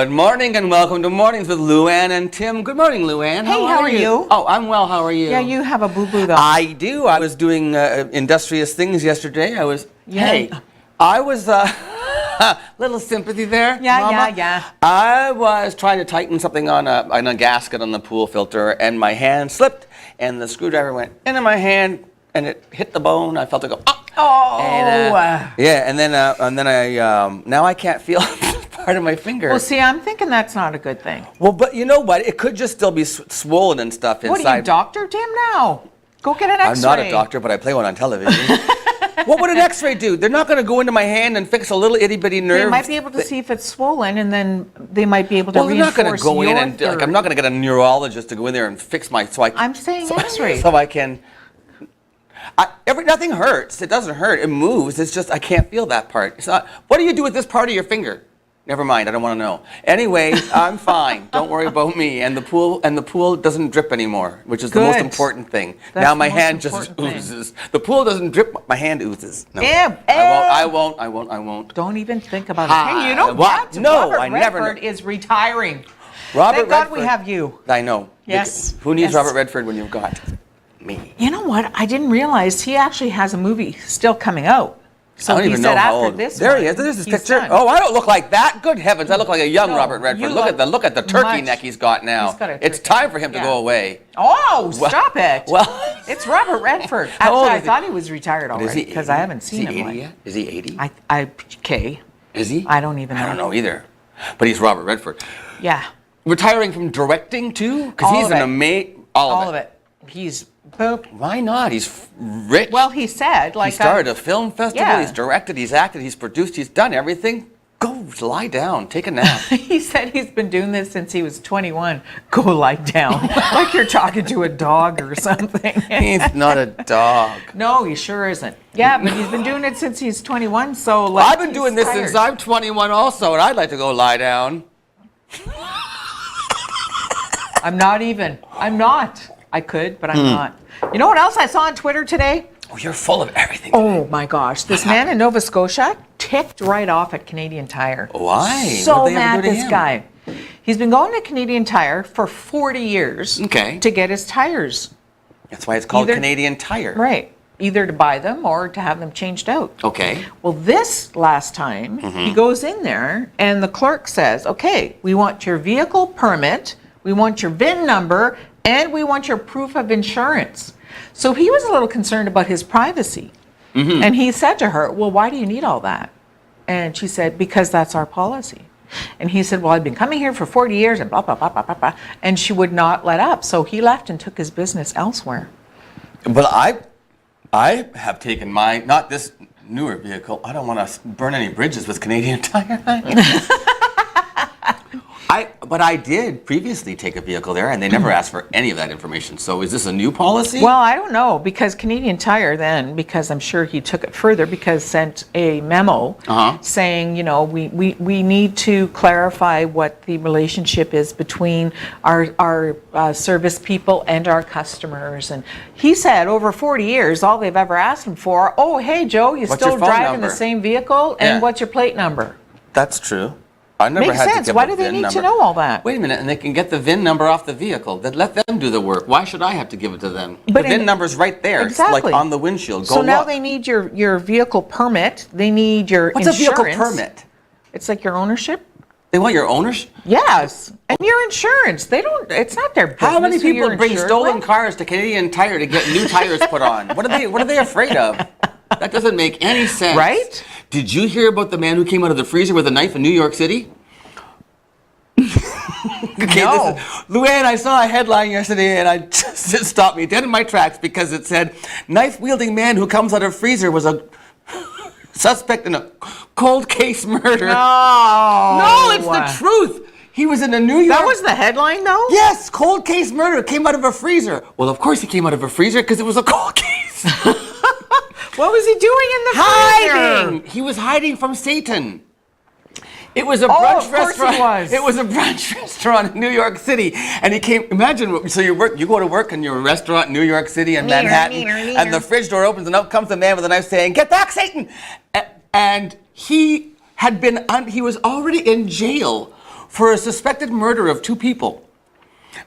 Good morning and welcome to Mornings with Luann and Tim. Good morning, Luann. Hey, how are you? Oh, I'm well. How are you? Yeah, you have a boo-boo though. I do. I was doing industrious things yesterday. I was little sympathy there, Mama. Yeah. I was trying to tighten something on a gasket on the pool filter, and my hand slipped, and the screwdriver went into my hand, and it hit the bone. I felt it go, Oh. And then I now I can't feel part of my finger. Well, see, I'm thinking that's not a good thing. Well, but you know what? It could just still be swollen and stuff inside. What are you, Dr. Tim, now? Go get an X-ray. I'm not a doctor, but I play one on television. What would an X-ray do? They're not going to go into my hand and fix a little itty-bitty nerve. They might be able to see if it's swollen, and then they might be able to reinforce they're not going to go in and third. I'm not going to get a neurologist to go in there and fix my. I'm saying X-ray. So I can. Nothing hurts. It doesn't hurt. It moves. It's just I can't feel that part. It's not. What do you do with this part of your finger? Never mind. I don't want to know. Anyway, I'm fine. Don't worry about me. And the pool doesn't drip anymore, which is the most important thing. That's now my hand just oozes. The pool doesn't drip. My hand oozes. No. I won't. Don't even think about it. Hey, you know what? No, Robert I never. Redford is retiring. Robert Thank God Redford. we have you. I know. Yes. Who needs Yes. Robert Redford when you've got me? You know what? I didn't realize he actually has a movie still coming out. So I don't he even said know how after old. this There one, he is. There's his he's picture. done. Oh, I don't look like that. Good heavens, I look like a young No, Robert Redford. you Look at the turkey much- neck he's got now. He's got a It's turkey time neck, for him to yeah. go away. Oh, stop it. Well, It's Robert Redford. How old Actually, I is he? thought he was retired is already he because 80? I haven't seen Is he him. 80 yet? Is he 80? Okay. Is he? I don't even know. I don't know either. But he's Robert Redford. Yeah. Retiring from directing too? Because All he's of an it. amazing. All of it. He's boop. Why not? He's rich. Well, he said he started a film festival. yeah. He's directed. He's acted. He's produced. He's done everything. Go lie down. Take a nap. he said he's been doing this since he was 21. Go lie down. Like you're talking to a dog or something. He's not a dog. No, he sure isn't. Yeah, but he's been doing it since he's 21. So like, I've been doing this since I'm 21 also, and I'd like to go lie down. I'm not. I could, but I'm not. You know what else I saw on Twitter today? Oh, you're full of everything. Oh my gosh, this man in Nova Scotia ticked right off at Canadian Tire. Why? So What'd they ever mad, do to this him? guy. He's been going to Canadian Tire for 40 years to get his tires. That's why it's called Either- Canadian Tire. Right. Either to buy them or to have them changed out. Okay. Well, this last time, he goes in there and the clerk says, okay, we want your vehicle permit, we want your VIN number, and we want your proof of insurance. So he was a little concerned about his privacy. And he said to her, well, why do you need all that? And she said, because that's our policy. And he said, well, I've been coming here for 40 years and blah, blah, blah, blah, blah, blah. And she would not let up. So he left and took his business elsewhere. But I have taken not this newer vehicle. I don't want to burn any bridges with Canadian Tire. But I did previously take a vehicle there, and they never asked for any of that information. So is this a new policy? Well, I don't know, because Canadian Tire then, because I'm sure he took it further, because sent a memo saying, you know, we need to clarify what the relationship is between our service people and our customers. And he said over 40 years, all they've ever asked him for, oh, hey, Joe, you What's still your phone driving number? the same vehicle? And Yeah. what's your plate number? That's true. I never Makes had sense. to give Why a do they VIN need number. to know all that? Wait a minute, and they can get the VIN number off the vehicle. Then let them do the work. Why should I have to give it to them? But the VIN number's right there. Exactly. It's like on the windshield. Go So now look. they need your vehicle permit. They need your What's insurance. a vehicle permit? It's like your ownership. They want your ownership? Yes, and your insurance. They don't. It's not their business. How many who you're people bring insured stolen with. cars to Canadian Tire to get new tires put on? What are they afraid of? That doesn't make any sense. Right? Did you hear about the man who came out of the freezer with a knife in New York City? Okay, No. Luann, I saw a headline yesterday and it stopped me dead in my tracks because it said, knife-wielding man who comes out of freezer was a suspect in a cold case murder. No, it's the truth. He was in a New York... That was the headline, though? Yes, cold case murder, came out of a freezer. Well, of course he came out of a freezer because it was a cold case. What was he doing in the Hiding! freezer? He was hiding from Satan. It was a Oh, brunch of course restaurant. it was. It was a brunch restaurant in New York City, and he came. Imagine, so you go to work in your restaurant in New York City in Manhattan, and the fridge door opens, and out comes the man with a knife saying, "Get back, Satan!" And he had been. He was already in jail for a suspected murder of 2 people.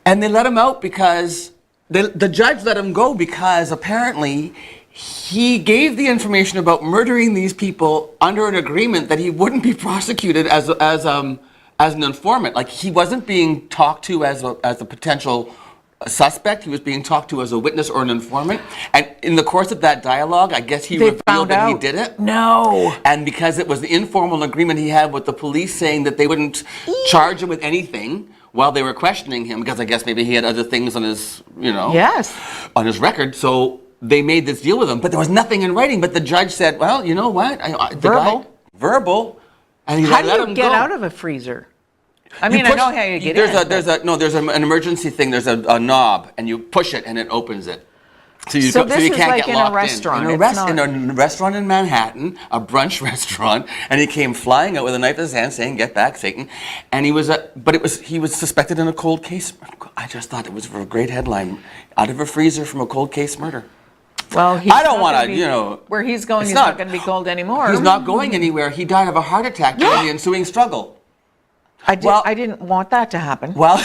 And they let him out because the judge let him go because apparently he gave the information about murdering these people under an agreement that he wouldn't be prosecuted as an informant. Like, he wasn't being talked to as a potential suspect. He was being talked to as a witness or an informant. And in the course of that dialogue, I guess he revealed that he did it. No. And because it was the informal agreement he had with the police saying that they wouldn't charge him with anything while they were questioning him, because I guess maybe he had other things on his, Yes. on his record. So they made this deal with him, but there was nothing in writing. But the judge said, well, you know what? Verbal. And he How let do him you get go. out of a freezer? I mean, I know how you get in. There's an emergency thing. There's a knob, and you push it, and it opens it. So you this is can't like get in a locked restaurant. in a restaurant in Manhattan, a brunch restaurant, and he came flying out with a knife in his hand, saying, "Get back, Satan!" And he was suspected in a cold case. I just thought it was a great headline: out of a freezer from a cold case murder. Well, I don't want to, where he's going, he's not going to be cold anymore. He's not going anywhere. He died of a heart attack during the ensuing struggle. I didn't want that to happen. Well,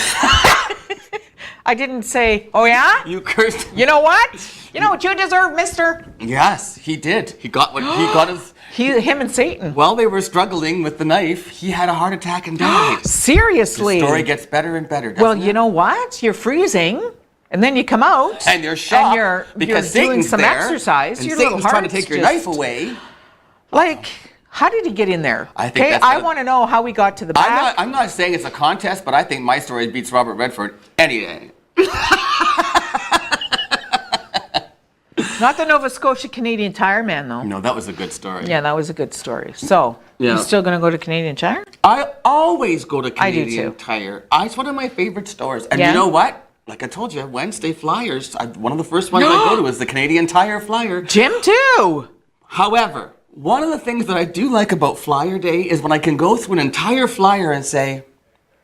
I didn't say, oh yeah? you cursed. You know what? You know what you deserve, mister? Yes, he did. He got what he got his. Him and Satan. While they were struggling with the knife, he had a heart attack and died. Seriously? The story gets better and better, doesn't Well, it? you know what? You're freezing, and then you come out. And you're shocked and because you're doing Satan's some there, exercise. and Your Satan's little trying to heart's take your just- knife away. Like, how did he get in there? I think that's I want to know how we got to the back. I'm not saying it's a contest, but I think my story beats Robert Redford any day. Not the Nova Scotia Canadian Tire man, though. No, that was a good story. Yeah, that was a good story. So, Yeah. you still going to go to Canadian Tire? I always go to I do Canadian too. Tire. It's one of my favorite stores. And Yeah? you know what? Like I told you, Wednesday Flyers, one of the first ones I go to is the Canadian Tire Flyer. Jim, too. However, one of the things that I do like about Flyer Day is when I can go through an entire flyer and say,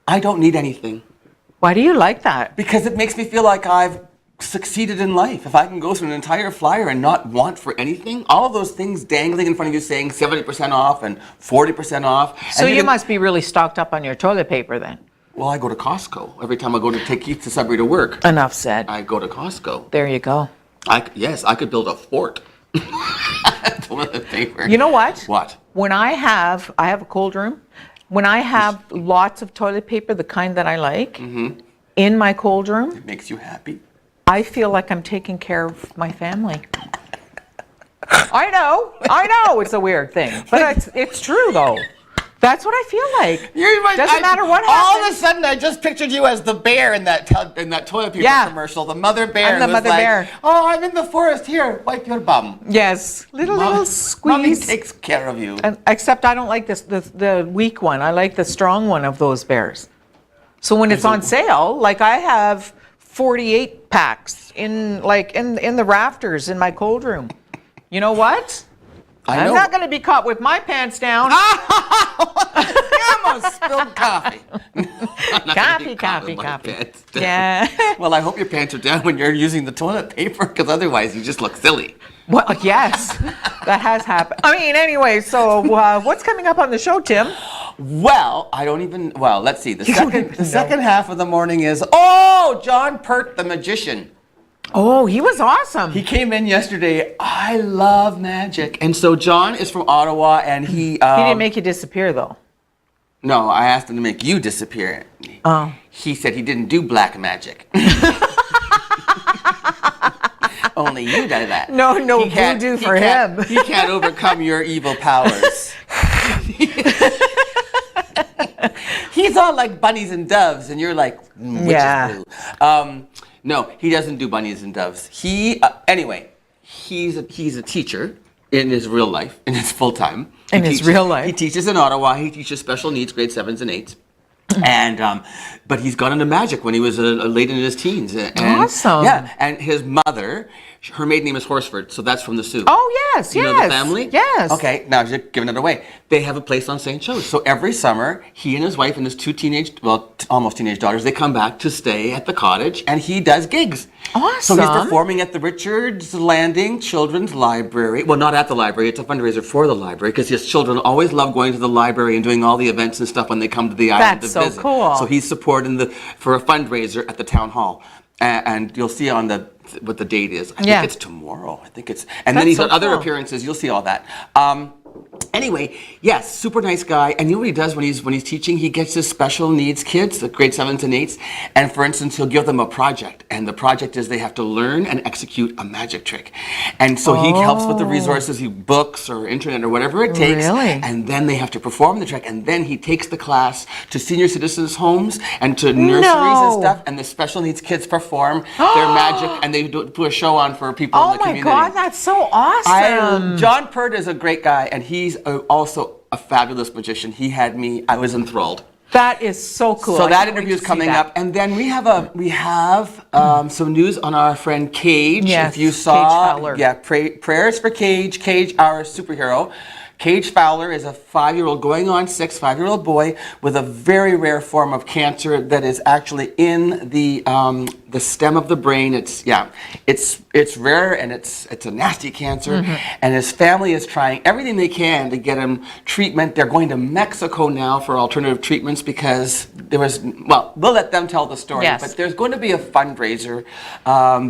I don't need anything. Why do you like that? Because it makes me feel like I've succeeded in life. If I can go through an entire flyer and not want for anything, all of those things dangling in front of you saying 70% off and 40% off. So you must be really stocked up on your toilet paper then. Well, I go to Costco. Every time I go to take Keith to Sudbury to work, Enough said. I go to Costco. There you go. Yes, I could build a fort. Toilet paper. You know what? What? When I have a cold room. When I have lots of toilet paper, the kind that I like, in my cold room, It makes you happy. I feel like I'm taking care of my family. I know, it's a weird thing, but it's true though. That's what I feel like. Doesn't matter what All of a happens. sudden, I just pictured you as the bear in that toilet paper Yeah. commercial. The mother bear. I'm the was mother like, bear. Oh, I'm in the forest. Here, wipe your bum. Yes, little Mommy squeeze. takes care of you. And, except I don't like the weak one. I like the strong one of those bears. So when it's on sale, like I have 48 packs in the rafters in my cold room. You know what? I know. I'm not going to be caught with my pants down. I almost spilled coffee. Coffee. Yeah. Well, I hope your pants are down when you're using the toilet paper, because otherwise you just look silly. Well, yes, that has happened. I mean, anyway, so what's coming up on the show, Tim? Well, let's see. The don't even know. second half of the morning is, John Pert, the magician. Oh, he was awesome. He came in yesterday. I love magic. And so John is from Ottawa, and he... He didn't make you disappear, though. No, I asked him to make you disappear. Oh. He said he didn't do black magic. Only you do that. No He can't- voodoo he for can't- him. He can't overcome your evil powers. He's all like bunnies and doves, and you're like, which Yeah. is blue. No, he doesn't do bunnies and doves. Anyway, he's a teacher in his real life, in his full time. In his real life. He teaches in Ottawa. He teaches special needs, grade 7s and 8s. And but he's got into magic when he was late in his teens. And, Awesome. Yeah, and his mother, her maiden name is Horsford, so that's from the Sioux. Oh, yes, You know the family? Yes. Okay, now you're giving it away. They have a place on St. Joe's. So every summer, he and his wife and his 2 almost teenage daughters, they come back to stay at the cottage, and he does gigs. Awesome. So he's performing at the Richards Landing Children's Library. Well, not at the library. It's a fundraiser for the library, because his children always love going to the library and doing all the events and stuff when they come to the island That's to so so visit. cool. So he's supporting for a fundraiser at the town hall. And you'll see on what the date is. I think it's tomorrow. I think it's, and then he's got other appearances. You'll see all that. Anyway, yes, super nice guy. And you know what he does when he's teaching? He gets his special needs kids, the grade 7s and 8s, and for instance, he'll give them a project. And the project is they have to learn and execute a magic trick. And so he helps with the resources, books or internet or whatever it takes. Really? And then they have to perform the trick. And then he takes the class to senior citizens' homes and to nurseries and stuff. And the special needs kids perform their magic, and they do a show on for people in the community. Oh my God, that's so awesome. John Pert is a great guy, and he's also a fabulous magician. I was enthralled. That is so cool. So that interview is coming up, and then we have some news on our friend Kayge. Yes, if you saw, Kayge Fowler. prayers for Kayge. Kayge, our superhero. Kayge Fowler is a 5-year-old going on 6, 5-year-old boy with a very rare form of cancer that is actually in the stem of the brain. It's rare, and it's a nasty cancer. And his family is trying everything they can to get him treatment. They're going to Mexico now for alternative treatments because we'll let them tell the story. Yes. But there's going to be a fundraiser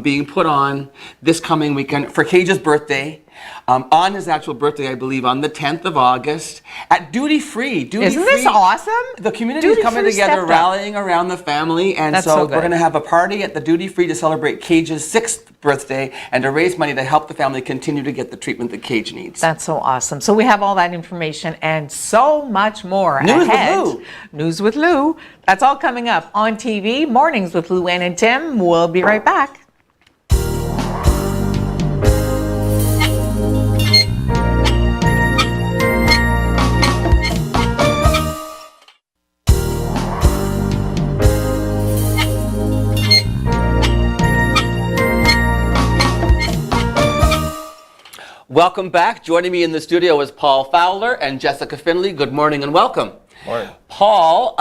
being put on this coming weekend for Kayge's birthday. On his actual birthday, I believe, on the 10th of August, at Duty Free. Isn't this awesome? The community is coming together, rallying around the family, and so we're going to have a party at the Duty Free to celebrate Kayge's 6th birthday and to raise money to help the family continue to get the treatment that Kayge needs. That's so awesome. So we have all that information and so much more News ahead. with Lou. News with Lou. That's all coming up on TV. Mornings with Lou Ann and Tim. We'll be right back. Welcome back. Joining me in the studio is Paul Fowler and Jessica Findlay. Good morning and welcome. Morning. Paul,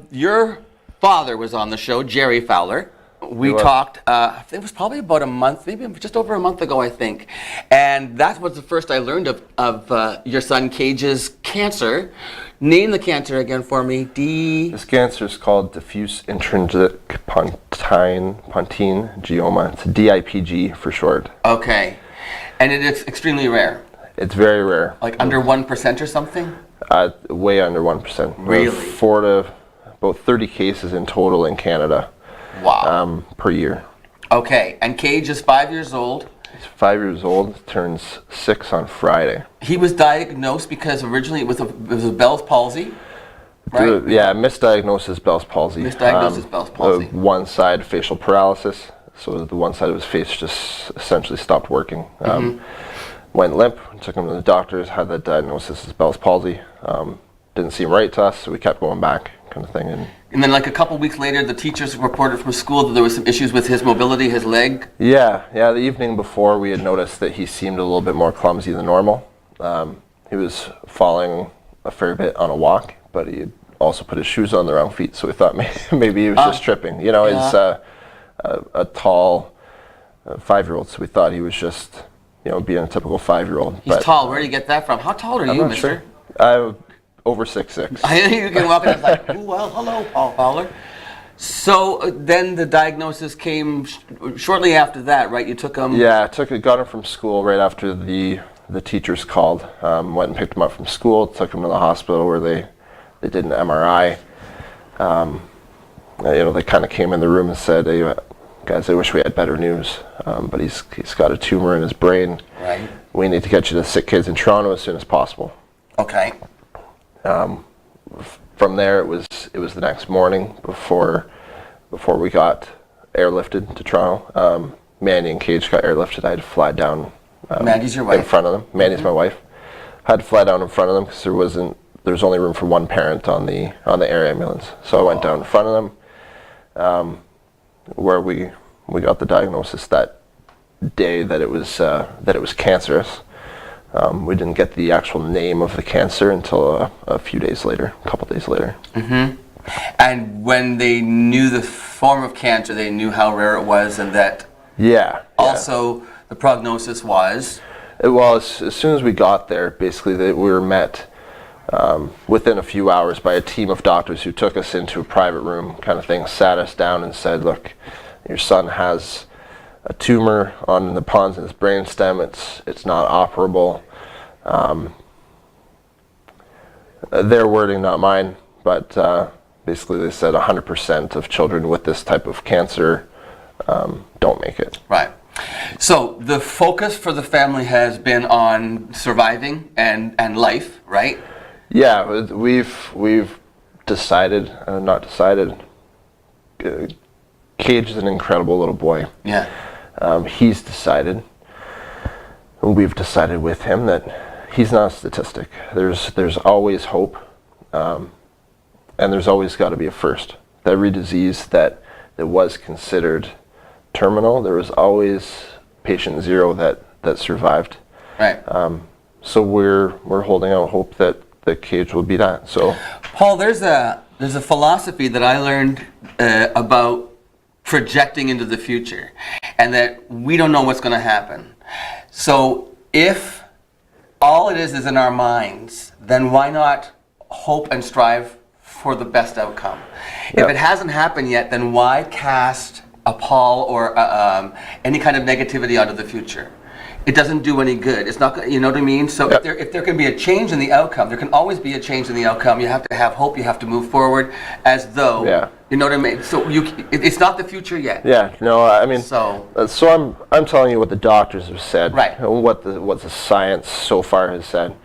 your father was on the show, Jerry Fowler. We talked, it was probably about a month, maybe just over a month ago, I think. And that was the first I learned of your son Kayge's cancer. Name the cancer again for me. This cancer is called diffuse intrinsic pontine glioma. It's DIPG for short. Okay. And it is extremely rare. It's very rare. Like under 1% or something? Way under 1%. Really? 4 to about 30 cases in total in Canada. Wow. Per year. Okay, and Kayge is 5 years old. He's 5 years old, turns 6 on Friday. He was diagnosed because originally it was a Bell's palsy, right? Misdiagnosis Bell's palsy. Misdiagnosis Bell's palsy. One side facial paralysis. So the one side of his face just essentially stopped working. Went limp, took him to the doctors, had that diagnosis as Bell's palsy. Didn't seem right to us, so we kept going back, kind of thing. And then like a couple weeks later, the teachers reported from school that there was some issues with his mobility, his leg. Yeah. The evening before, we had noticed that he seemed a little bit more clumsy than normal. He was falling a fair bit on a walk, but he had also put his shoes on the wrong feet, so we thought maybe he was just tripping. He's a tall 5-year-old, so we thought he was just, being a typical 5-year-old. He's tall. Where did you get that from? How tall are you, mister? Sure. Over 6'6". I knew you can walk in and it's like, well, hello, Paul Fowler. So then the diagnosis came shortly after that, right? You took him... Yeah, got him from school right after the teachers called. Went and picked him up from school, took him to the hospital where they did an MRI. They kind of came in the room and said, hey, guys, I wish we had better news, but he's got a tumor in his brain. Right. We need to get you to Sick Kids in Toronto as soon as possible. Okay. From there, it was the next morning before we got airlifted to Toronto. Mandy and Kayge got airlifted. I had to fly down. Mandy's your wife? In front of them. Mandy's my wife. I had to fly down in front of them because there was only room for one parent on the air ambulance. So I went down in front of them, where we got the diagnosis that day that it was cancerous. We didn't get the actual name of the cancer until a couple days later. Mm-hmm. And when they knew the form of cancer, they knew how rare it was, and that also the prognosis was? Well, as soon as we got there, basically we were met within a few hours by a team of doctors who took us into a private room kind of thing, sat us down and said, look, your son has a tumor on the pons in his brainstem. It's not operable. Their wording, not mine, but basically they said 100% of children with this type of cancer don't make it. Right. So the focus for the family has been on surviving and life, right? Yeah, we've decided, Kayge is an incredible little boy. Yeah. He's decided, and we've decided with him, that he's not a statistic. There's always hope, and there's always got to be a first. Every disease that was considered terminal, there was always patient zero that survived. Right. So we're holding out hope that Kayge will be that. So, Paul, there's a philosophy that I learned about projecting into the future, and that we don't know what's going to happen. So if all it is in our minds, then why not hope and strive for the best outcome? Yeah. If it hasn't happened yet, then why cast a pall or any kind of negativity onto the future? It doesn't do any good. It's not, you know what I mean? So Yeah. if there can be a change in the outcome, there can always be a change in the outcome. You have to have hope. You have to move forward as though, Yeah. you know what I mean? So it's not the future yet. yeah, no, I mean, So I'm telling you what the doctors have said, Right. and what the science so far has said.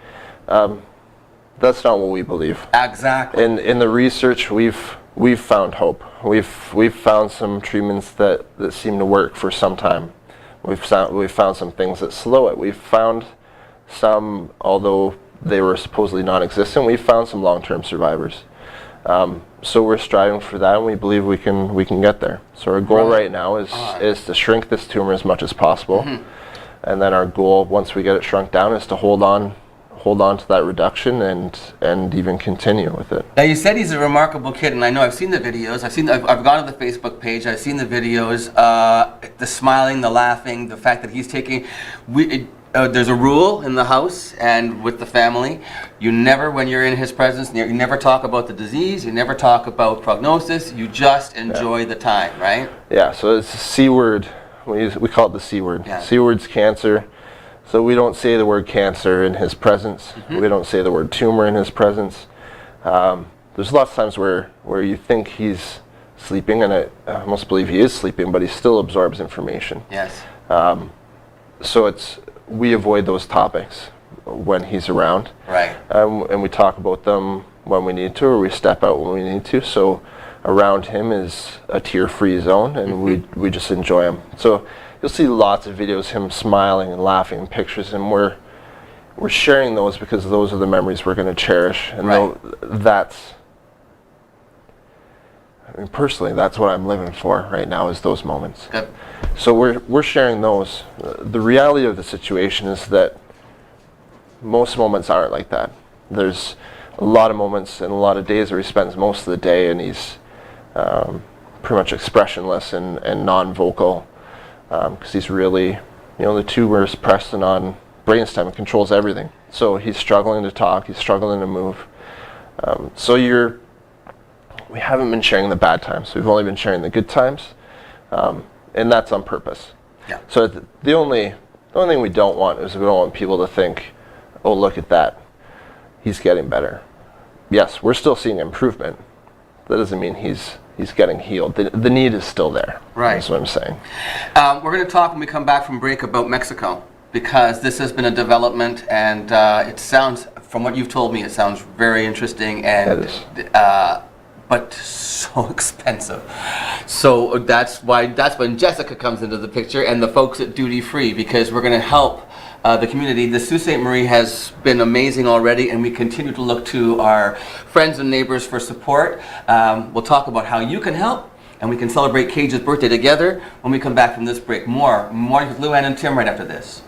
That's not what we believe. exactly. In the research, we've found hope. We've found some treatments that seem to work for some time. We've found some things that slow it. We've found some, although they were supposedly non-existent, we've found some long-term survivors. So we're striving for that, and we believe we can get there. So our goal right now is to shrink this tumor as much as possible, and then our goal, once we get it shrunk down, is to hold on to that reduction and even continue with it. Now, you said he's a remarkable kid, and I know I've seen the videos. I've gone to the Facebook page. I've seen the videos. The smiling, the laughing, the fact that he's taking. There's a rule in the house and with the family. You never, when you're in his presence, you never talk about the disease. You never talk about prognosis. You just enjoy the time, right? Yeah. So it's a C word. We call it the C word. Yeah. C word's cancer. So we don't say the word cancer in his presence. We don't say the word tumor in his presence. There's lots of times where you think he's sleeping, and I almost believe he is sleeping, but he still absorbs information. Yes. So we avoid those topics when he's around. Right. And we talk about them when we need to, or we step out when we need to. So around him is a tear-free zone, and we just enjoy him. So you'll see lots of videos, him smiling and laughing, and pictures, and we're sharing those because those are the memories we're going to cherish. And Right. personally, that's what I'm living for right now, is those moments. Good. So we're sharing those. The reality of the situation is that most moments aren't like that. There's a lot of moments and a lot of days where he spends most of the day, and he's pretty much expressionless and non-vocal, because he's really, the tumor is pressing on brainstem and controls everything. So he's struggling to talk, he's struggling to move. We haven't been sharing the bad times. We've only been sharing the good times, and that's on purpose. Yeah. So the only thing we don't want is we don't want people to think, oh, look at that, he's getting better. Yes, we're still seeing improvement. That doesn't mean he's getting healed. The need is still there. Right. That's what I'm saying. We're going to talk when we come back from break about Mexico, because this has been a development, and it sounds, from what you've told me, it sounds very interesting, and It is. but so expensive. So that's when Jessica comes into the picture, and the folks at Duty Free, because we're going to help the community. The Sault Ste. Marie has been amazing already, and we continue to look to our friends and neighbors for support. We'll talk about how you can help, and we can celebrate Kayge's birthday together when we come back from this break. More with Luann and Tim right after this.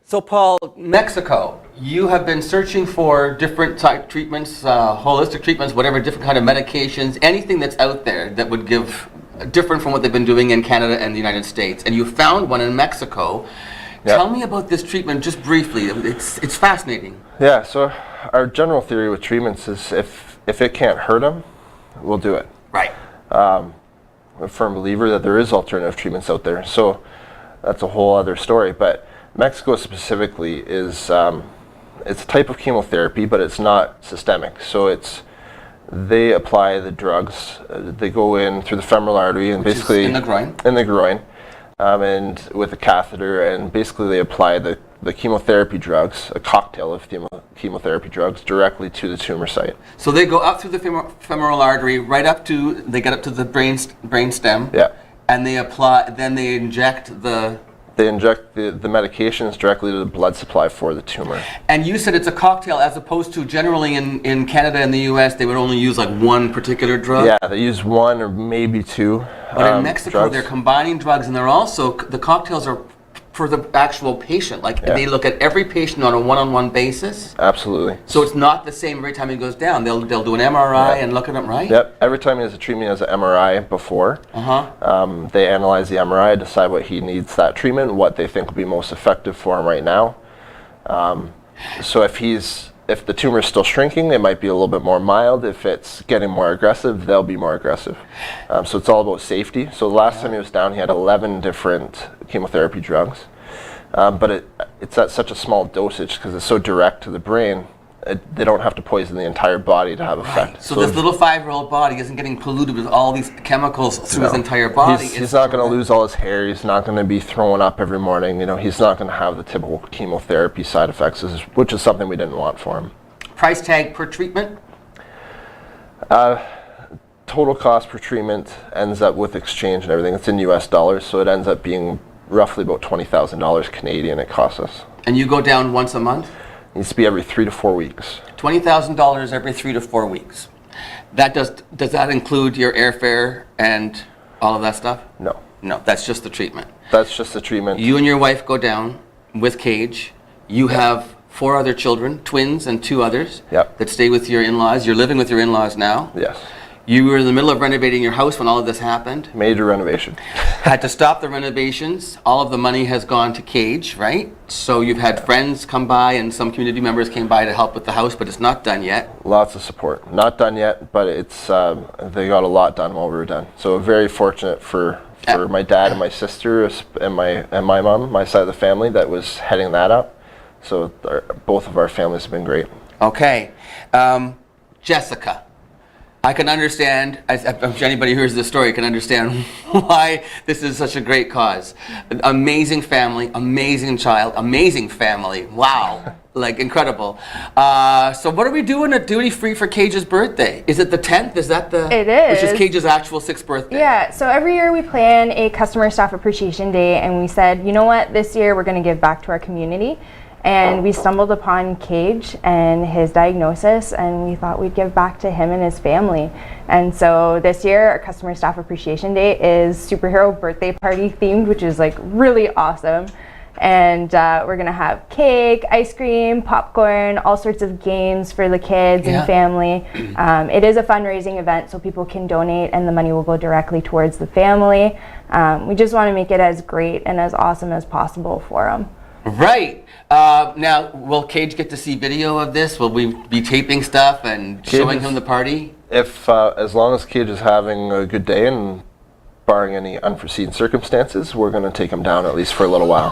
So Paul, Mexico, You have been searching for different type treatments, holistic treatments, whatever, different kind of medications, anything that's out there that would give different from what they've been doing in Canada and the United States. And you found one in Mexico. Yep. Tell me about this treatment just briefly. It's fascinating. Yeah, so our general theory with treatments is if it can't hurt them, we'll do it. Right. I'm a firm believer that there is alternative treatments out there. So that's a whole other story. But Mexico specifically is it's a type of chemotherapy, but it's not systemic. So they apply the drugs. They go in through the femoral artery and basically in the groin. In the groin, and with a catheter, and basically they apply the chemotherapy drugs, a cocktail of chemotherapy drugs, directly to the tumor site. So they go up through the femoral artery, right up to, they get up to the brain stem. Yeah. And they apply, then they inject the... They inject the medications directly to the blood supply for the tumor. And you said it's a cocktail, as opposed to generally in Canada and the US, they would only use like one particular drug? Yeah, they use one or maybe two. But in Mexico, drugs. they're combining drugs, and they're also, the cocktails are for the actual patient. Like, they look at every patient on a one-on-one basis. Absolutely. So it's not the same every time he goes down. They'll do an MRI and look at him, right? Yep. Every time he has a treatment, he has an MRI before. They analyze the MRI, decide what he needs that treatment, what they think will be most effective for him right now. So if the tumor is still shrinking, it might be a little bit more mild. If it's getting more aggressive, they'll be more aggressive. So it's all about safety. So the last time he was down, he had 11 different chemotherapy drugs. But it's at such a small dosage because it's so direct to the brain, they don't have to poison the entire body to have effect. Right. So this little 5-year-old body isn't getting polluted with all these chemicals through his entire body. He's not going to lose all his hair. He's not going to be throwing up every morning. He's not going to have the typical chemotherapy side effects, which is something we didn't want for him. Price tag per treatment? Total cost per treatment ends up with exchange and everything. It's in US dollars, so it ends up being roughly about $20,000 Canadian it costs us. And you go down once a month? It needs to be every 3 to 4 weeks. $20,000 every 3 to 4 weeks. Does that include your airfare and all of that stuff? No. No, that's just the treatment. That's just the treatment. You and your wife go down with Kayge. You have 4 other children, twins and 2 others, that stay with your in-laws. You're living with your in-laws now. Yes. You were in the middle of renovating your house when all of this happened. Major renovation. Had to stop the renovations. All of the money has gone to Kayge, right? So you've had friends come by and some community members came by to help with the house, but it's not done yet. Lots of support. Not done yet, but it's they got a lot done while we were done. So very fortunate for my dad and my sister and my mom, my side of the family, that was heading that up. So both of our families have been great. Okay. Jessica. I can understand, I'm sure anybody who hears this story can understand why this is such a great cause. Amazing family, amazing child, amazing family. Wow, like incredible. So what are we doing at Duty Free for Kayge's birthday? Is it the 10th? Is that the? It is. Which is Kayge's actual 6th birthday. Yeah, so every year we plan a Customer Staff Appreciation Day, and we said, you know what, this year we're going to give back to our community. And we stumbled upon Kayge and his diagnosis, and we thought we'd give back to him and his family. And so this year, our Customer Staff Appreciation Day is superhero birthday party themed, which is like really awesome. And we're gonna have cake, ice cream, popcorn, all sorts of games for the kids and family. It is a fundraising event, so people can donate, and the money will go directly towards the family. We just want to make it as great and as awesome as possible for them. Right. Now, will Kayge get to see video of this? Will we be taping stuff and showing him the party? If as long as Kayge is having a good day and barring any unforeseen circumstances, we're going to take him down at least for a little while.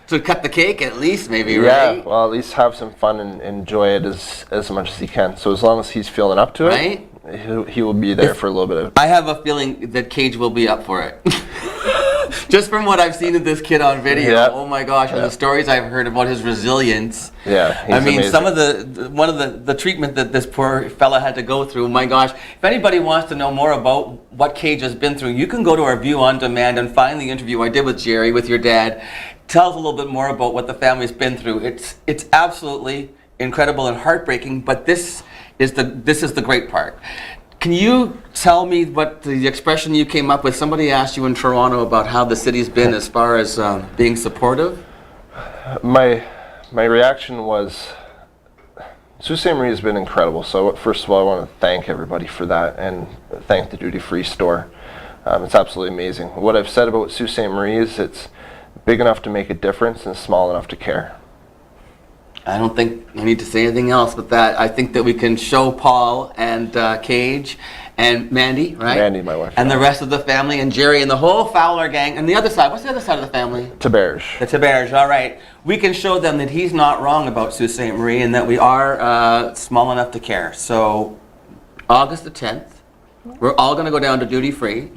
So to cut the cake at least, maybe, right? Yeah, well, at least have some fun and enjoy it as much as he can. So as long as he's feeling up to it, he will be there for a little bit of. I have a feeling that Kayge will be up for it. Just from what I've seen of this kid on video, oh my gosh, and the stories I've heard about his resilience. Yeah, he's I mean, amazing. some of one of the treatment that this poor fella had to go through, my gosh. If anybody wants to know more about what Kayge has been through, you can go to our View on Demand and find the interview I did with Jerry, with your dad. Tell us a little bit more about what the family's been through. It's absolutely incredible and heartbreaking, but this is the great part. Can you tell me what the expression you came up with? Somebody asked you in Toronto about how the city's been as far as being supportive. My My reaction was, Sault Ste. Marie has been incredible. So first of all, I want to thank everybody for that and thank the duty-free store. It's absolutely amazing. What I've said about Sault Ste. Marie is it's big enough to make a difference and small enough to care. I don't think I need to say anything else with that. I think that we can show Paul and Kayge and Mandy, right? Mandy, my wife. And the rest of the family, and Jerry and the whole Fowler gang. And the other side, what's the other side of the family? Taberge. The Taberge, all right. We can show them that he's not wrong about Sault Ste. Marie and that we are small enough to care. So, August the 10th, we're all going to go down to duty free.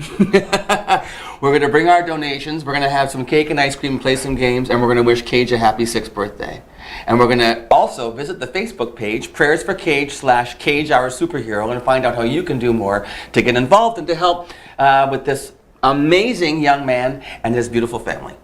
We're going to bring our donations. We're going to have some cake and ice cream, play some games, and we're going to wish Kayge a happy 6th birthday. And we're going to also visit the Facebook page, Prayers for Kayge /Kayge Our Superhero, and find out how you can do more to get involved and to help with this amazing young man and his beautiful family.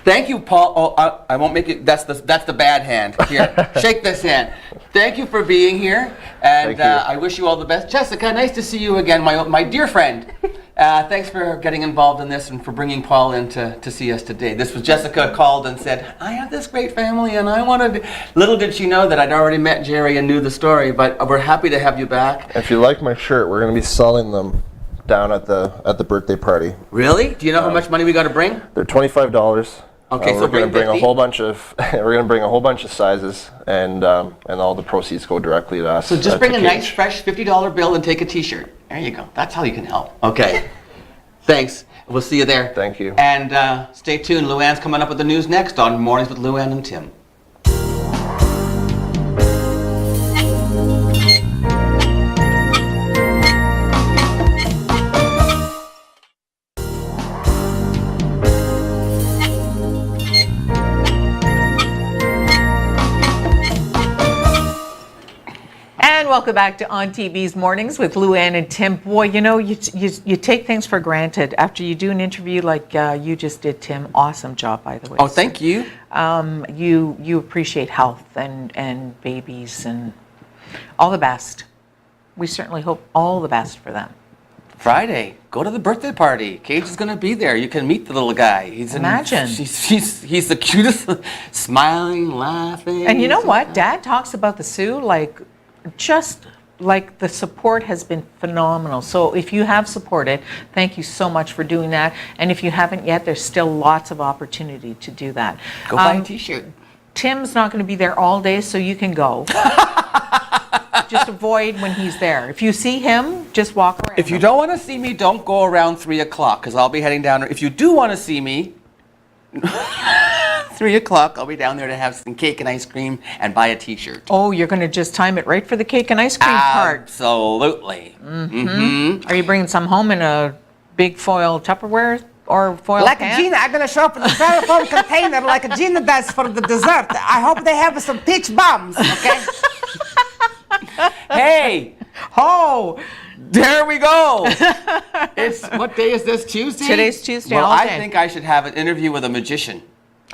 Thank you, Paul. Oh, I won't make it. That's the bad hand. Here, shake this hand. Thank you for being here, and I wish you all the best. Jessica, nice to see you again, my dear friend. Thanks for getting involved in this and for bringing Paul in to see us today. This was Jessica called and said, I have this great family and I wanted... Little did she know that I'd already met Jerry and knew the story, but we're happy to have you back. If you like my shirt, we're going to be selling them down at the birthday party. Really? Do you know how much money we got to bring? They're $25. Okay, so we're going to bring 50? a whole bunch of sizes, and all the proceeds go directly to us. So just bring to a Kayge. nice, fresh $50 bill and take a T-shirt. There you go. That's how you can help. Okay. Thanks. We'll see you there. Thank you. And stay tuned. Luann's coming up with the news next on Mornings with Luann and Tim. And welcome back to ONNTV's Mornings with Luann and Tim. Boy, you know, you take things for granted after you do an interview like you just did, Tim. Awesome job, by the way. Oh, thank you. You appreciate health and babies and all the best. We certainly hope all the best for them. Friday, go to the birthday party. Kayge is going to be there. You can meet the little guy. Imagine. He's the cutest, smiling, laughing. And you know what? Dad talks about the Sioux like just like the support has been phenomenal. So if you have supported, thank you so much for doing that. And if you haven't yet, there's still lots of opportunity to do that. Go buy a T-shirt. Tim's not going to be there all day, so you can go. Just avoid when he's there. If you see him, just walk around. If you don't want to see me, don't go around 3 o'clock because I'll be heading down. If you do want to see me, 3 o'clock, I'll be down there to have some cake and ice cream and buy a T-shirt. Oh, you're going to just time it right for the cake and ice cream part. Absolutely. Are you bringing some home in a big foil Tupperware or foil Like can? Gina, I'm gonna show up in a styrofoam container like Gina does for the dessert. I hope they have some peach bombs, okay? Hey, Oh, there we go. What day is this? Tuesday? Today's Tuesday, Well, all I day. think I should have an interview with a magician.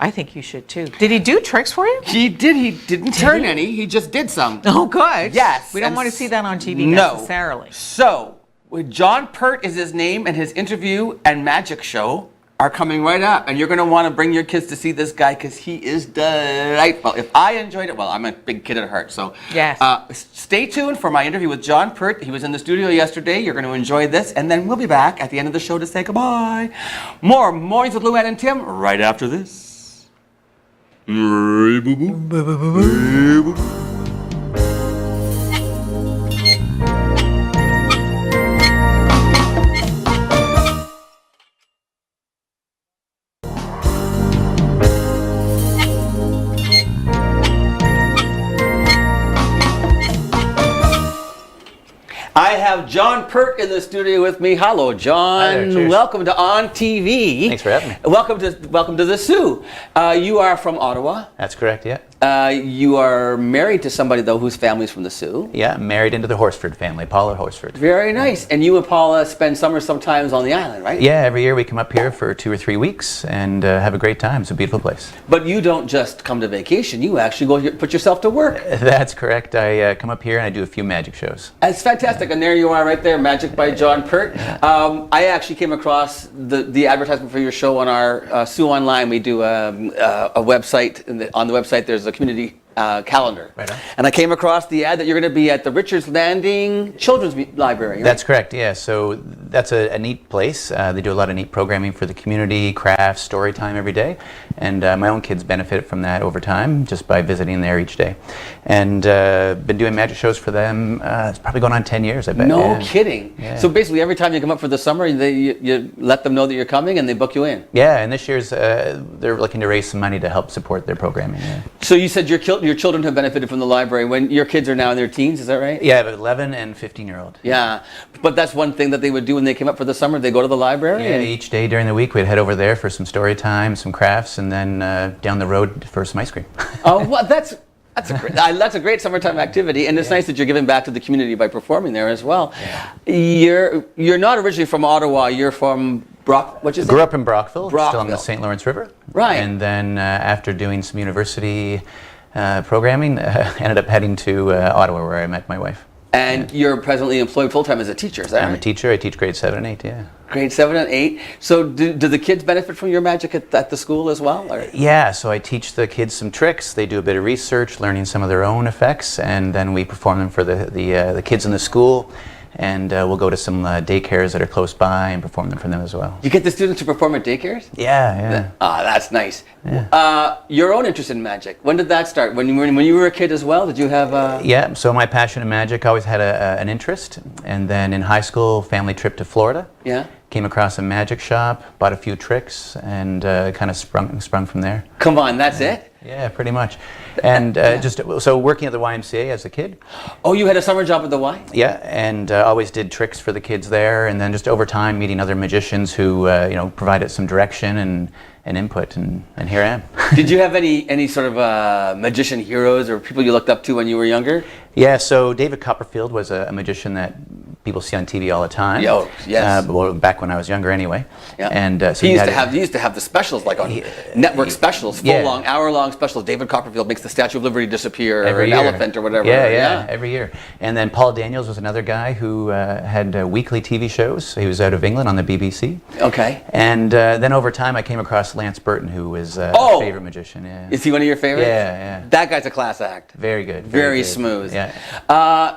I think you should too. Did he do tricks for you? He did. He didn't turn any. He just did some. Oh, good. Yes. We don't and want to see that on TV no. necessarily. So, John Pert is his name, and his interview and magic show are coming right up. And you're going to want to bring your kids to see this guy because he is delightful. If I enjoyed it, well, I'm a big kid at heart. So, Yes. Stay tuned for my interview with John Pert. He was in the studio yesterday. You're going to enjoy this. And then we'll be back at the end of the show to say goodbye. More Mornings with Luann and Tim right after this. I have John Pert in the studio with me. Hello, John. Hi there, cheers. Welcome to ONNtv. Thanks for having me. Welcome to the Sioux. You are from Ottawa. That's correct, yeah. You are married to somebody, though, whose family's from the Sioux. Yeah, I'm married into the Horsford family, Paula Horsford. Very nice. And you and Paula spend summer sometimes on the island, right? Yeah, every year we come up here for 2 or 3 weeks and have a great time. It's a beautiful place. But you don't just come to vacation. You actually go here, put yourself to work. That's correct. I come up here and I do a few magic shows. It's fantastic. And there you are right there, Magic by John Pert. I actually came across the advertisement for your show on our Sioux Online. We do a website. On the website, there's is a community calendar. Right on. And I came across the ad that you're going to be at the Richards Landing Children's Library. Right? That's correct, yeah. So that's a neat place. They do a lot of neat programming for the community, crafts, story time every day. And my own kids benefit from that over time just by visiting there each day. And been doing magic shows for them. It's probably going on 10 years, I bet. No Yeah. kidding. Yeah. So basically, every time you come up for the summer, you let them know that you're coming and they book you in. Yeah, and this year's they're looking to raise some money to help support their programming. Yeah, So you said your children have benefited from the library when your kids are now in their teens, is that right? yeah, I have an 11 and 15-year-old. Yeah, but that's one thing that they would do when they came up for the summer. They go to the library. Yeah, and- each day during the week we'd head over there for some story time, some crafts, and then down the road for some ice cream. Oh, well, that's a great summertime activity, and it's nice that you're giving back to the community by performing there as well. Yeah. You're not originally from Ottawa. You're from what you say? Grew up in Brockville, still on Brockville. the St. Lawrence River. Right. And then after doing some university programming, ended up heading to Ottawa where I met my wife. And you're presently employed full-time as a teacher, is that I'm a right? teacher. I teach grades 7 and 8, yeah. Grade 7 and 8. So do the kids benefit from your magic at the school as well? Or? Yeah, so I teach the kids some tricks. They do a bit of research, learning some of their own effects, and then we perform them for the kids in the school. And we'll go to some daycares that are close by and perform them for them as well. You get the students to perform at daycares? Yeah. That's nice. Your own interest in magic, when did that start? When you were a kid as well, did you have... Yeah, so my passion in magic, I always had an interest. And then in high school, family trip to Florida. Yeah? Came across a magic shop, bought a few tricks, and kind of sprung from there. Come on, that's it? Yeah, pretty much. And so working at the YMCA as a kid. Oh, you had a summer job at the Y? Yeah, and always did tricks for the kids there, and then just over time meeting other magicians who provided some direction and input, and here I am. Did you have any sort of magician heroes or people you looked up to when you were younger? Yeah, so David Copperfield was a magician that people see on TV all the time. Yo, yes. Well, back when I was younger, anyway. Yeah. And so he used had to have the specials like on network specials, hour-long specials. David Copperfield makes the Statue of Liberty disappear, or an elephant, or whatever. Yeah, every year. And then Paul Daniels was another guy who had weekly TV shows. He was out of England on the BBC. Okay. And then over time, I came across Lance Burton, who was a favorite magician. Yeah. Is he one of your favorites? Yeah. That guy's a class act. Very good. Very good. smooth. Yeah.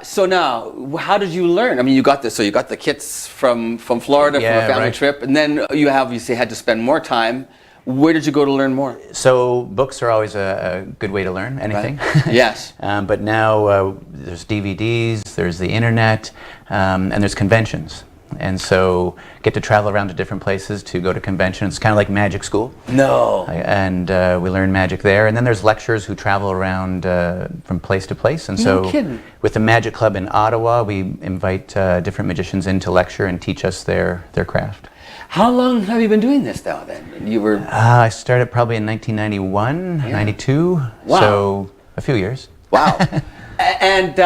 So now, how did you learn? I mean, you got the kits from Florida from a family trip, and then you obviously had to spend more time. Where did you go to learn more? So books are always a good way to learn anything. Right. Yes. But now there's DVDs, there's the internet, and there's conventions. And so get to travel around to different places to go to conventions. It's kind of like magic school. No. And we learn magic there. And then there's lecturers who travel around from place to place. And No so kidding. with the Magic Club in Ottawa, we invite different magicians in to lecture and teach us their craft. How long have you been doing this now then? You were... I started probably in 1991, 92. Wow. So a few years. Wow. And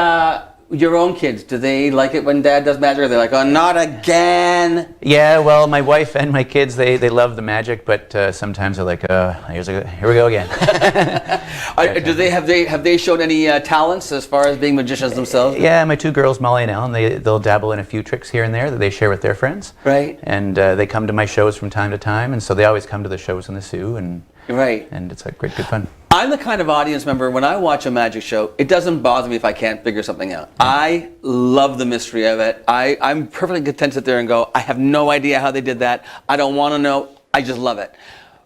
your own kids, do they like it when Dad does magic? Or they're like, oh, not again? Yeah, well, my wife and my kids, they love the magic, but sometimes they're like, here we go again. Have they shown any talents as far as being magicians themselves? Yeah, my two girls, Molly and Ellen, they'll dabble in a few tricks here and there that they share with their friends. Right. And they come to my shows from time to time, and so they always come to the shows in the Sioux, and it's like good fun. I'm the kind of audience member, when I watch a magic show, it doesn't bother me if I can't figure something out. I love the mystery of it. I'm perfectly content to sit there and go, I have no idea how they did that. I don't want to know. I just love it.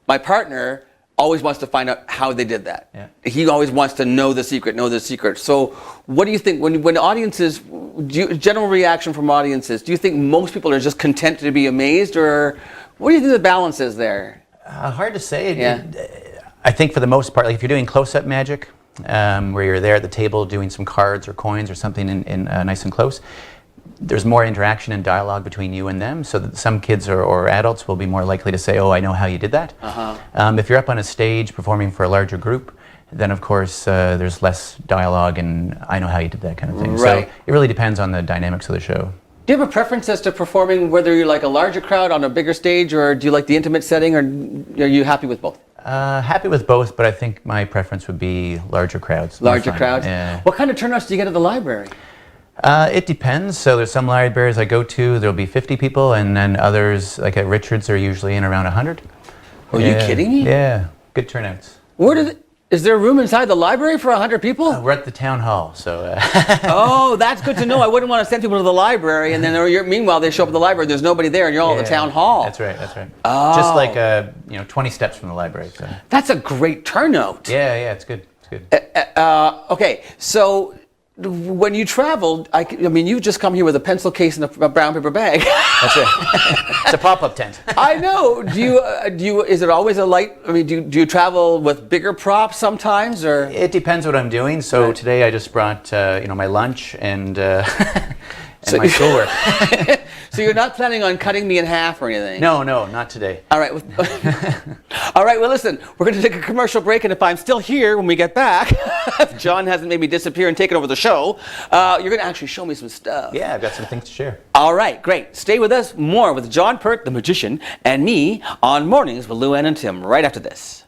My partner always wants to find out how they did that. Yeah. He always wants to know the secret. So what do you think, when audiences, general reaction from audiences, do you think most people are just content to be amazed, or what do you think the balance is there? Hard to say. Yeah. I think for the most part, like if you're doing close-up magic, where you're there at the table doing some cards or coins or something in nice and close, there's more interaction and dialogue between you and them, so that some kids or adults will be more likely to say, oh, I know how you did that. If you're up on a stage performing for a larger group, then of course there's less dialogue and I know how you did that kind of thing. Right. So it really depends on the dynamics of the show. Do you have a preference as to performing, whether you like a larger crowd on a bigger stage, or do you like the intimate setting, or are you happy with both? Happy with both, but I think my preference would be larger crowds. Larger crowds? Yeah. What kind of turnouts do you get at the library? It depends. So there's some libraries I go to, there'll be 50 people, and then others, like at Richards, are usually in around 100. Are you kidding me? Yeah, good turnouts. Where do Is there room inside the library for 100 people? We're at the town hall, so. Oh, that's good to know. I wouldn't want to send people to the library, and then meanwhile they show up at the library. There's nobody there, and you're all at the town hall. That's right. That's right. Oh. Just like 20 steps from the library. So. That's a great turnout. Yeah, it's good. It's good. Okay, so when you traveled, I mean, you just come here with a pencil case and a brown paper bag. That's right. It's a pop-up tent. I know. Do you? Is it always a light? I mean, do you travel with bigger props sometimes, or? It depends what I'm doing. So today I just brought my lunch and my schoolwork. So you're not planning on cutting me in half or anything? No, not today. All right. All right. Well, listen, we're going to take a commercial break, and if I'm still here when we get back, if John hasn't made me disappear and taken over the show, you're going to actually show me some stuff. Yeah, I've got some things to share. All right, great. Stay with us. More with John Pert, the magician, and me on Mornings with Lou Ann and Tim right after this.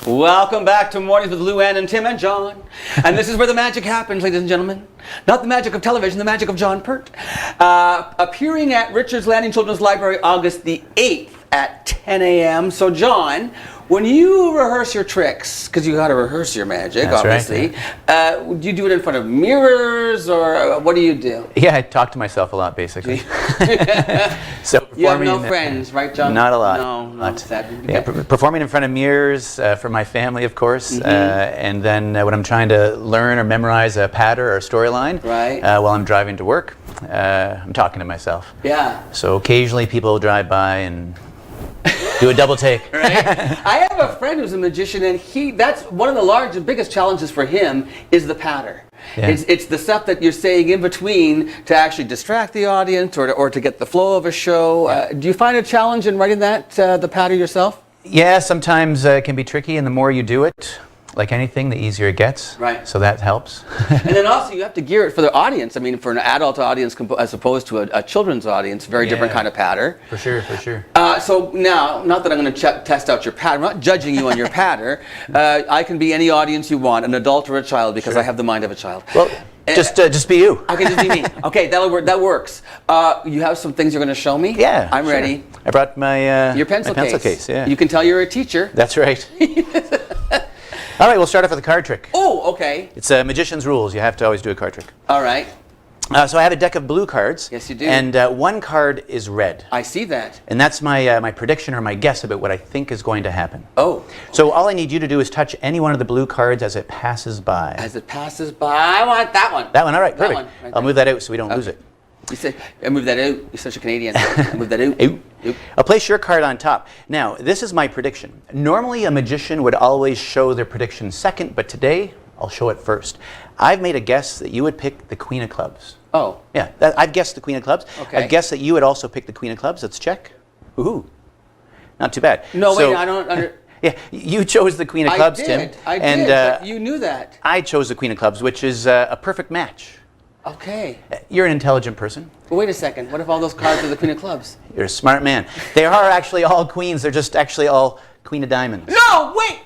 Welcome back to Mornings with Lou Ann and Tim and John. And this is where the magic happens, ladies and gentlemen. Not the magic of television, the magic of John Pert. Appearing at Richard's Landing Children's Library August the 8th at 10 a.m. So, John, when you rehearse your tricks, because you got to rehearse your magic, That's obviously, right, do you do it in front of mirrors, or what do you do? Yeah, I talk to myself a lot, basically. So You have performing no friends, right, John? Not a lot. No, Not. sad. Yeah, performing in front of mirrors for my family, of course, and then when I'm trying to learn or memorize a pattern or a storyline, Right. while I'm driving to work, I'm talking to myself. Yeah. So occasionally people drive by and do a double take. Right? I have a friend who's a magician, and that's one of the biggest challenges for him is the patter. Yeah. It's the stuff that you're saying in between to actually distract the audience or to get the flow of a show. Do you find a challenge in writing the patter yourself? Yeah, sometimes it can be tricky, and the more you do it, like anything, the easier it gets. Right. So that helps. And then also you have to gear it for the audience. I mean, for an adult audience as opposed to a children's audience, very different kind of patter. For sure, for sure. So now, not that I'm going to test out your patter, I'm not judging you on your patter. I can be any audience you want, an adult or a child, because I have the mind of a child. Well, just be you. I can just be me. Okay, that'll work. That works. You have some things you're going to show me? Yeah, I'm sure. ready. I brought my Your pencil case. Yeah. You can tell you're a teacher. That's right. All right, we'll start off with a card trick. Oh, okay. It's a magician's rules. You have to always do a card trick. All right. So I have a deck of blue cards. Yes, you do. And one card is red. I see that. And that's my prediction or my guess about what I think is going to happen. Oh. So all I need you to do is touch any one of the blue cards as it passes by. As it passes by, I want that one. That one, all right, That perfect. one, right I'll there. move that out so we don't lose it. You said, move that out. You're such a Canadian. Move that out. Out. Out. I'll place your card on top. Now, this is my prediction. Normally, a magician would always show their prediction second, but today, I'll show it first. I've made a guess that you would pick the Queen of Clubs. Oh. Yeah, I've guessed the Queen of Clubs. Okay. I've guessed that you would also pick the Queen of Clubs. Let's check. Ooh, not too bad. No, So- wait, I don't Yeah, you chose the Queen of Clubs, Tim. I did, and but you knew that. I chose the Queen of Clubs, which is a perfect match. Okay. You're an intelligent person. But wait a second. What if all those cards are the Queen of Clubs? You're a smart man. They are actually all queens. They're just actually all Queen of Diamonds. No, wait!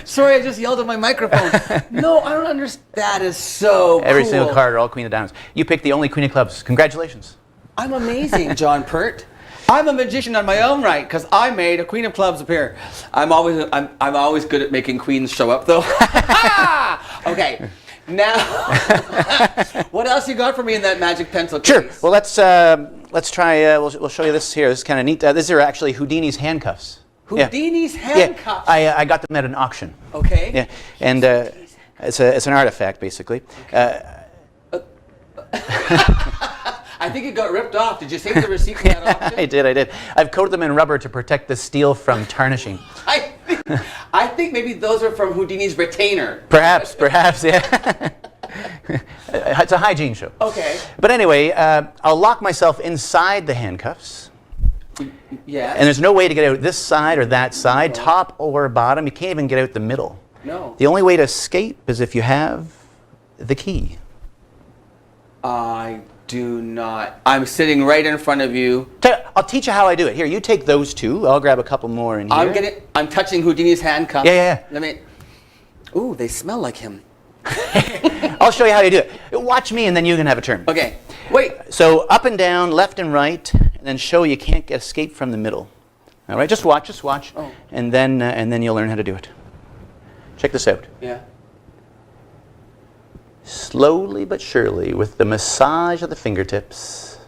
Sorry, I just yelled at my microphone. No, I don't understand. That is so Every cool. single card are all Queen of Diamonds. You picked the only Queen of Clubs. Congratulations. I'm amazing, John Pert. I'm a magician on my own right because I made a Queen of Clubs appear. I'm always good at making queens show up, though. Okay. Now, what else you got for me in that magic pencil case? Sure. Well, let's try. We'll show you this here. This is kind of neat. These are actually Houdini's handcuffs. Houdini's handcuffs. Yeah, I got them at an auction. Okay. Yeah, and it's an artifact basically. I think it got ripped off. Did you save the receipt for that auction? I did. I've coated them in rubber to protect the steel from tarnishing. I think maybe those are from Houdini's retainer. Perhaps, yeah. It's a hygiene show. Okay. But anyway, I'll lock myself inside the handcuffs. Yeah. And there's no way to get out this side or that side, top or bottom. You can't even get out the middle. No. The only way to escape is if you have the key. Do not. I'm sitting right in front of you. I'll teach you how I do it. Here, you take those two. I'll grab a couple more in here. I'm touching Houdini's handcuffs. Yeah. Let me. Ooh, they smell like him. I'll show you how you do it. Watch me, and then you can have a turn. Okay. Wait. So up and down, left and right, and then show you can't escape from the middle. All right, just watch. Oh. And then you'll learn how to do it. Check this out. Yeah. Slowly but surely, with the massage of the fingertips,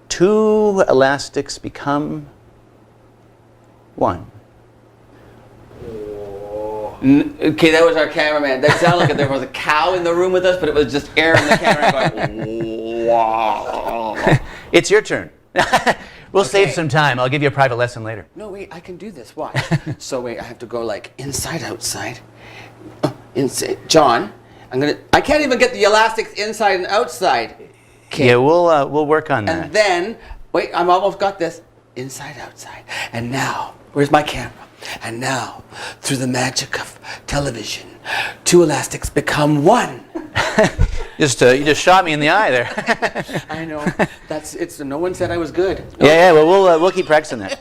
two elastics become one. Okay, that was our cameraman. That sounded like there was a cow in the room with us, but it was just air in the camera going, wow. It's your turn. We'll save some time. I'll give you a private lesson later. No, wait, I can do this. Watch. So wait, I have to go like inside, outside. Inside. John, I can't even get the elastics inside and outside. Okay. Yeah, we'll work on that. And then, wait, I'm almost got this. Inside, outside. And now, where's my camera? And now, through the magic of television, two elastics become one. You just shot me in the eye there. I know. No one said I was good. Yeah. Well, we'll keep practicing that.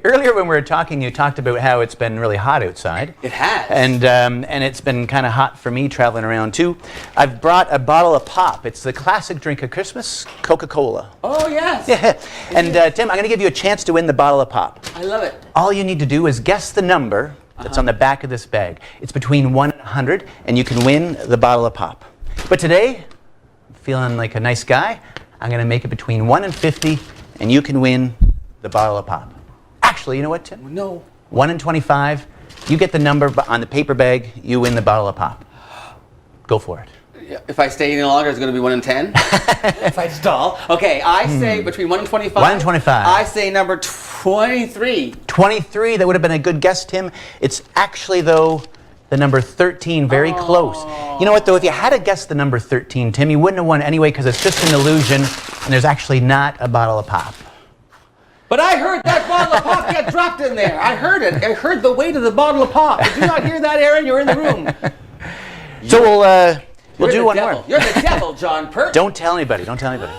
Earlier when we were talking, you talked about how it's been really hot outside. It has. And it's been kind of hot for me traveling around too. I've brought a bottle of pop. It's the classic drink of Christmas, Coca-Cola. Oh yes. Yeah. And Tim, I'm going to give you a chance to win the bottle of pop. I love it. All you need to do is guess the number that's on the back of this bag. It's between 1 and 100, and you can win the bottle of pop. But today, feeling like a nice guy, I'm going to make it between 1 and 50, and you can win the bottle of pop. Actually, you know what, Tim? No. 1 in 25. You get the number on the paper bag. You win the bottle of pop. Go for it. If I stay any longer, it's going to be 1 in 10. If I stall. Okay, I say between 1 and 25. 1 and 25. I say number 23. 23. That would have been a good guess, Tim. It's actually, though, the number 13. Very close. You know what, though? If you had to guess the number 13, Tim, you wouldn't have won anyway because it's just an illusion, and there's actually not a bottle of pop. But I heard that bottle of pop get dropped in there. I heard it. I heard the weight of the bottle of pop. Did you not hear that, Aaron? You're in the room. So we'll do one more. You're the devil, John Pert. Don't tell anybody. Don't tell anybody.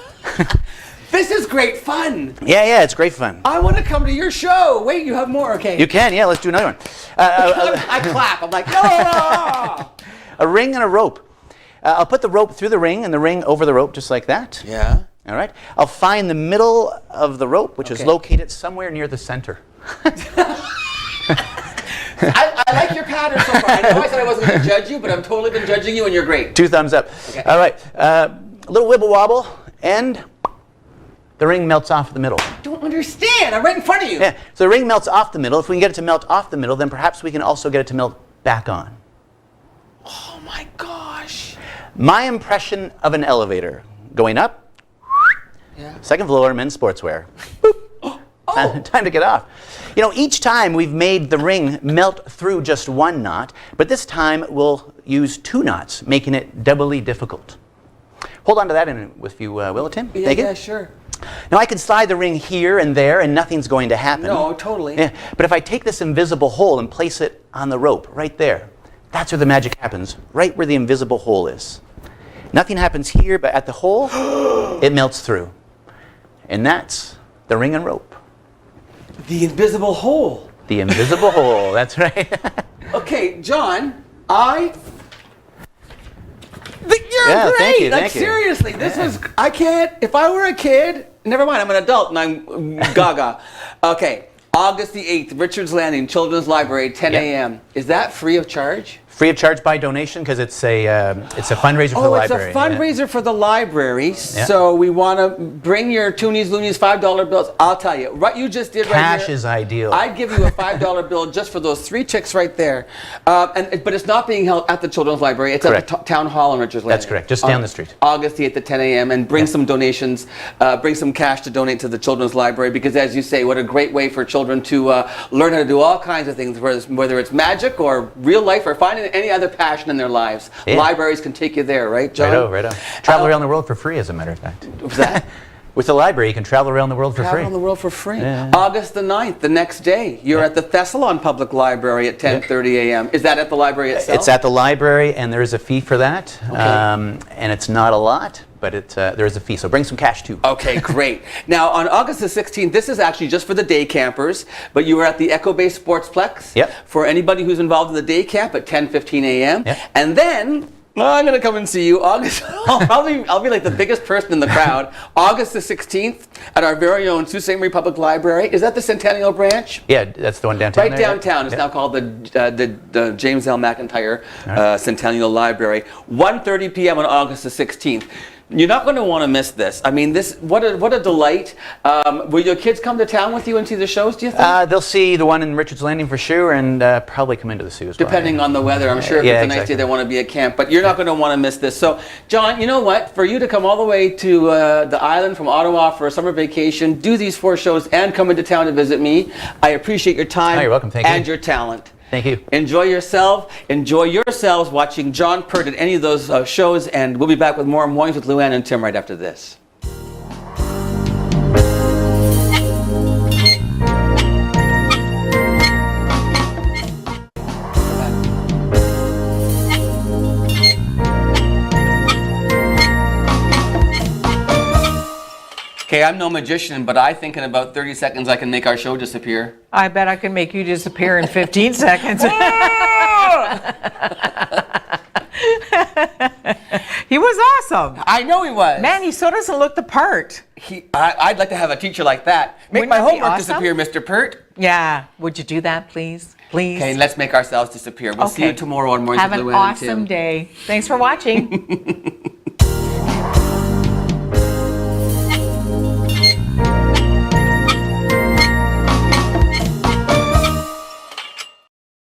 This is great fun. Yeah, it's great fun. I want to come to your show. Wait, you have more? Okay. You can, yeah. Let's do another one. I clap. I'm like, no. A ring and a rope. I'll put the rope through the ring and the ring over the rope, just like that. Yeah. All right. I'll find the middle of the rope, which is located somewhere near the center. I like your pattern so far. I know I said I wasn't going to judge you, but I've totally been judging you, and you're great. 2 thumbs up. Okay. All right. A little wibble wobble, and the ring melts off the middle. I don't understand. I'm right in front of you. Yeah. So the ring melts off the middle. If we can get it to melt off the middle, then perhaps we can also get it to melt back on. Oh my gosh. My impression of an elevator. Going up. Yeah. 2nd floor, men's sportswear. Boop. Time to get off. You know, each time we've made the ring melt through just 1 knot, but this time we'll use 2 knots, making it doubly difficult. Hold on to that if you will, Tim. Yeah, Thank you. yeah, sure. Now I can slide the ring here and there and nothing's going to happen. No, totally. Yeah, but if I take this invisible hole and place it on the rope, right there, that's where the magic happens, right where the invisible hole is. Nothing happens here, but at the hole, it melts through. And that's the ring and rope. The invisible hole. The invisible hole, that's right. Okay, John, you're Yeah, great. thank you, Like thank you. seriously, this was. I can't. If I were a kid, never mind. I'm an adult and I'm gaga. Okay, August the 8th, Richards Landing Children's Library, 10 a.m. Is that free of charge? Free of charge by donation because it's a fundraiser for the library. Oh, it's a fundraiser for the library. Yeah. So we want to bring your Toonies, Loonies, $5 bills. I'll tell you, what you just did right here. Cash is ideal. I'd give you a $5 bill just for those 3 chicks right there. But it's not being held at the Children's Library. It's Correct. at the town hall in Richards Landing. That's correct, just down the street. August the 8th at 10 a.m. And bring some donations, bring some cash to donate to the Children's Library because, as you say, what a great way for children to learn how to do all kinds of things, whether it's magic or real life or finding any other passion in their lives. Yeah. Libraries can take you there, right, John? Righto. Travel around the world for free, as a matter of fact. Was that? With the library, you can travel around the world for Travel free. around the world for free. Yeah. August the 9th, the next day, you're at the Thessalon Public Library at 10:30 a.m. Is that at the library itself? It's at the library, and there is a fee for that. And it's not a lot, but there is a fee. So bring some cash too. Okay, great. Now, on August the 16th, this is actually just for the day campers, but you are at the Echo Bay Sportsplex Yep. for anybody who's involved in the day camp at 10:15 a.m. Yep. And then, I'm going to come and see you August. I'll be like the biggest person in the crowd. August the 16th at our very own Sault Ste. Marie Public Library. Is that the Centennial Branch? Yeah, that's the one downtown. Right there, yeah? downtown. It's Yep. now called the James L. McIntyre Centennial Library. 1:30 p.m. on August the 16th. You're not going to want to miss this. I mean, what a delight. Will your kids come to town with you and see the shows, do you think? They'll see the one in Richards Landing for sure, and probably come into the Sioux as well. Depending on the weather. I'm sure if Yeah, it's a nice day, exactly. they want to be at camp. But you're not going to want to miss this. So, John, you know what? For you to come all the way to the island from Ottawa for a summer vacation, do these 4 shows, and come into town to visit me, I appreciate your time Oh, you're welcome. Thank you. and your talent. Thank you. Enjoy yourselves watching John Pert at any of those shows, and we'll be back with more Mornings with Luann and Tim right after this. Okay, I'm no magician, but I think in about 30 seconds I can make our show disappear. I bet I can make you disappear in 15 seconds. He was awesome. I know he was. Man, he so doesn't look the part. I'd like to have a teacher like that. Make Wouldn't my that be homework awesome? disappear, Mr. Pert. Yeah. Would you do that, please? Please. Okay, let's make ourselves disappear. We'll see you tomorrow on Mornings Have with an Luann and Tim. awesome day. Thanks for watching.